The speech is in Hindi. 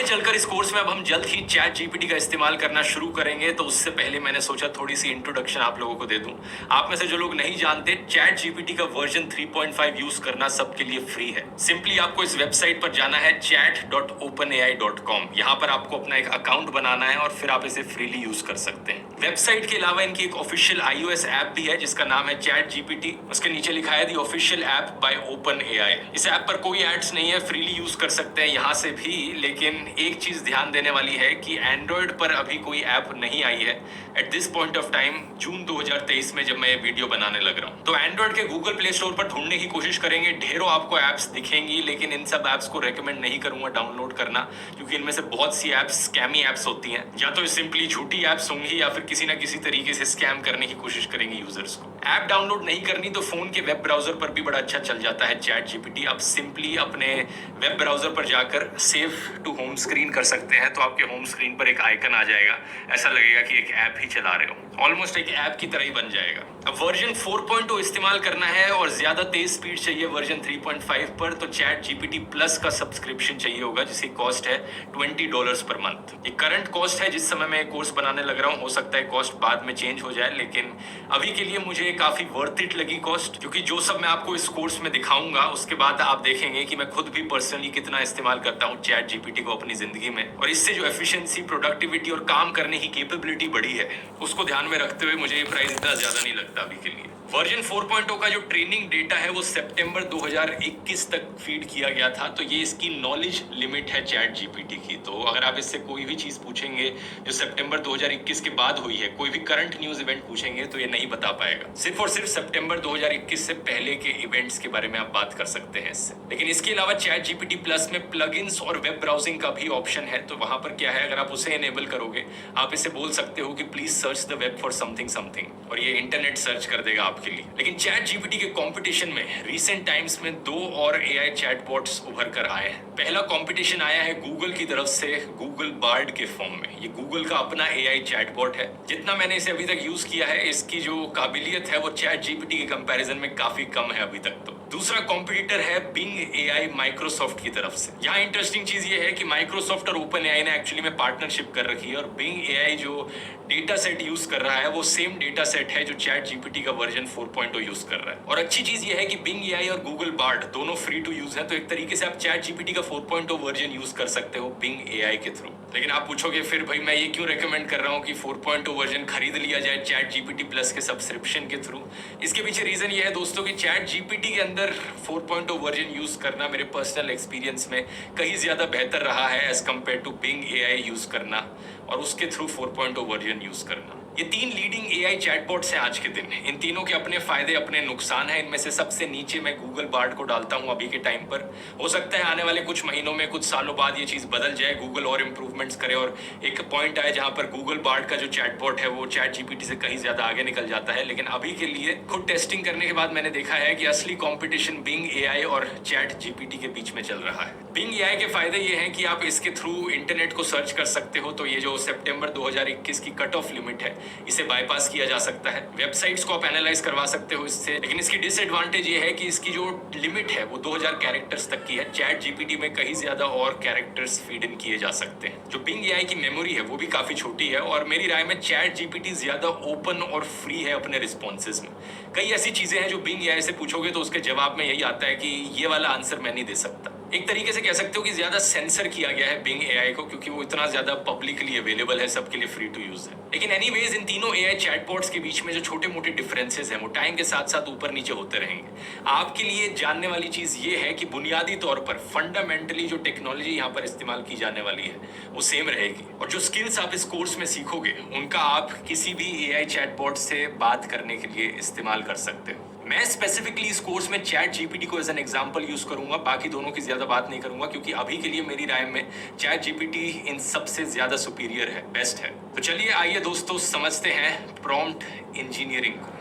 आगे चलकर इस कोर्स में अब हम जल्द ही चैट जीपीटी का इस्तेमाल करना शुरू करेंगे, तो उससे पहले मैंने सोचा थोड़ी सी इंट्रोडक्शन आप लोगों को दे दूं। आप में से जो लोग नहीं जानते, चैट जीपीटी का वर्जन 3.5 यूज करना सबके लिए फ्री है। सिंपली आपको इस वेबसाइट पर जाना है chat.openai.com। यहाँ पर आपको अपना एक अकाउंट बनाना है और फिर आप इसे फ्रीली यूज कर सकते हैं। वेबसाइट के अलावा इनकी एक ऑफिशियल iOS ऐप भी है जिसका नाम है चैट जीपीटी। उसके नीचे लिखा है the official app by open AI. इस ऐप पर कोई एड्स नहीं है, फ्रीली यूज कर सकते हैं यहाँ से भी। लेकिन एक चीज ध्यान देने वाली है कि एंड्रॉइड पर अभी कोई ऐप नहीं आई है at this point of time, June 2023 में जब मैं ये वीडियो बनाने लग रहा हूँ। तो एंड्रॉइड के गूगल प्ले स्टोर पर ढूंढने की कोशिश करेंगे, ढेरों आपको एप्स दिखेंगी, लेकिन इन सब एप्स को रेकमेंड नहीं करूंगा डाउनलोड करना, क्योंकि इनमें से बहुत सी एप्स स्कैमी एप्स होती हैं। या तो सिंपली झूठी एप्स होंगी या फिर किसी ना किसी तरीके से स्कैम करने की कोशिश करेंगे यूजर्स को। ऐप डाउनलोड नहीं करनी तो फोन के वेब ब्राउजर पर भी बड़ा अच्छा चल जाता है चैट जीपीटी। आप सिंपली अपने वेब ब्राउजर पर जाकर सेव टू होम स्क्रीन कर सकते हैं, तो आपके होम स्क्रीन पर एक आइकन आ जाएगा, ऐसा लगेगा कि एक ऐप ही चला रहे हो, ऑलमोस्ट एक ऐप की तरह ही बन जाएगा। अब वर्जन 4.0 इस्तेमाल करना है और ज्यादा तेज स्पीड चाहिए वर्जन 3.5 पर, तो चैट जीपीटी प्लस का सब्सक्रिप्शन चाहिए होगा, जिसकी कॉस्ट है $20 पर मंथ। ये करंट कॉस्ट है जिस समय मैं कोर्स बनाने लग रहा हूँ। हो सकता है कॉस्ट बाद में चेंज हो जाए, लेकिन अभी के लिए मुझे काफी वर्थ इट लगी कॉस्ट, क्योंकि जो सब मैं आपको इस कोर्स में दिखाऊंगा उसके बाद आप देखेंगे कि मैं खुद भी पर्सनली कितना इस्तेमाल करता हूँ चैट जीपीटी को अपनी जिंदगी में, और इससे जो एफिशिएंसी, प्रोडक्टिविटी और काम करने की कैपेबिलिटी बढ़ी है, उसको ध्यान में रखते हुए मुझे ये प्राइस इतना ज्यादा नहीं लगता अभी के लिए। वर्जन 4.0 का जो ट्रेनिंग डेटा है वो सितंबर 2021 तक फीड किया गया था, तो ये इसकी नॉलेज लिमिट है चैट जीपीटी की। तो अगर आप इससे कोई भी चीज पूछेंगे जो सितंबर 2021 के बाद हुई है, कोई भी करंट न्यूज इवेंट पूछेंगे, तो ये नहीं बता पाएगा। सिर्फ और सिर्फ सितंबर 2021 से पहले के इवेंट्स के बारे में आप बात कर सकते हैं इससे। लेकिन इसके अलावा चैट जीपीटी प्लस में प्लगइन्स और वेब ब्राउजिंग का भी ऑप्शन है। तो वहां पर क्या है, अगर आप उसे एनेबल करोगे, आप इसे बोल सकते हो कि please search the web for something something, और ये इंटरनेट सर्च कर देगा आपके लिए। लेकिन चैट जीपीटी के कंपटीशन में रीसेंट टाइम्स में 2 और एआई चैटबॉट्स उभर कर आए हैं। पहला कंपटीशन आया है गूगल की तरफ से, गूगल बार्ड के फॉर्म में। ये गूगल का अपना एआई चैटबॉट है। जितना मैंने इसे अभी तक यूज किया है, इसकी जो काबिलियत है वो चैट जीपीटी के कंपैरिजन में काफी कम है अभी तक। तो दूसरा कॉम्पिटिटर है बिंग एआई माइक्रोसॉफ्ट की तरफ से। यहाँ इंटरेस्टिंग चीज ये है कि माइक्रोसॉफ्ट और ओपन एआई ने एक्चुअली में पार्टनरशिप कर रखी है, और बिंग एआई जो डेटा सेट यूज कर रहा है वो सेम डेटा सेट है जो चैट जीपीटी का वर्जन 4.0 यूज कर रहा है। और अच्छी चीज ये है कि बिंग एआई और गूगल बार्ड दोनों फ्री टू यूज है, तो एक तरीके से आप चैट जीपीटी का 4.0 वर्जन यूज कर सकते हो बिंग एआई के थ्रू। लेकिन आप पूछोगे फिर भाई मैं ये क्यों रेकमेंड कर रहा हूँ कि 4.0 वर्जन खरीद लिया जाए चैट जीपीटी प्लस के सब्सक्रिप्शन के थ्रू। इसके पीछे रीजन ये है दोस्तों कि चैट जीपीटी के अंदर 4.0 वर्जन यूज करना मेरे पर्सनल एक्सपीरियंस में कहीं ज्यादा बेहतर रहा है as compare to Bing AI use करना और उसके थ्रू 4.0 वर्जन यूज करना। ये 3 लीडिंग एआई चैटबॉट्स हैं आज के दिन। इन तीनों के अपने फायदे, अपने नुकसान हैं। इनमें से सबसे नीचे मैं गूगल बार्ड को डालता हूं अभी के टाइम पर। हो सकता है आने वाले कुछ महीनों में, कुछ सालों बाद ये चीज बदल जाए, गूगल और इंप्रूवमेंट्स करे और एक पॉइंट आए जहां पर गूगल बार्ड का जो चैटबॉट है वो चैट जीपीटी से कहीं ज्यादा आगे निकल जाता है। लेकिन अभी के लिए खुद टेस्टिंग करने के बाद मैंने देखा है कि असली कॉम्पिटिशन बिंग एआई और चैट जीपीटी के बीच में चल रहा है। बिंग एआई के फायदे ये हैं कि आप इसके थ्रू इंटरनेट को सर्च कर सकते हो, तो ये जो सितंबर 2021 की कट ऑफ लिमिट है इसे बाईपास किया जा सकता है। वेबसाइट्स को आप एनालाइज करवा सकते हो इससे। लेकिन इसकी डिसएडवांटेज ये है कि इसकी जो लिमिट है वो 2000 कैरेक्टर्स तक की है। चैट जीपीटी में कहीं ज्यादा और कैरेक्टर्स फीड इन किए जा सकते हैं। जो बिंग एआई की मेमोरी है वो भी काफी छोटी है, और मेरी राय में चैट जीपीटी ज्यादा ओपन और फ्री है अपने रिस्पॉन्सेज में। कई ऐसी चीजें हैं जो बिंग एआई से पूछोगे तो उसके जवाब में यही आता है कि ये वाला आंसर मैं नहीं दे सकता। एक तरीके से कह सकते हो कि ज्यादा सेंसर किया गया है बिंग एआई को, क्योंकि वो इतना ज्यादा पब्लिकली अवेलेबल है, सबके लिए फ्री टू यूज है। लेकिन एनीवेज इन तीनों एआई चैटबॉट्स के बीच में जो छोटे मोटे डिफरेंसेस हैं वो टाइम के साथ साथ ऊपर नीचे होते रहेंगे। आपके लिए जानने वाली चीज ये है कि बुनियादी तौर पर फंडामेंटली जो टेक्नोलॉजी यहाँ पर इस्तेमाल की जाने वाली है वो सेम रहेगी, और जो स्किल्स आप इस कोर्स में सीखोगे उनका आप किसी भी एआई चैटबॉट से बात करने के लिए इस्तेमाल कर सकते हो। मैं स्पेसिफिकली इस कोर्स में चैट जीपीटी को एज एन एग्जांपल यूज करूंगा, बाकी दोनों की ज्यादा बात नहीं करूंगा, क्योंकि अभी के लिए मेरी राय में चैट जीपीटी इन सबसे ज्यादा सुपीरियर है, बेस्ट है। तो चलिए आइए दोस्तों समझते हैं प्रॉम्प्ट इंजीनियरिंग को।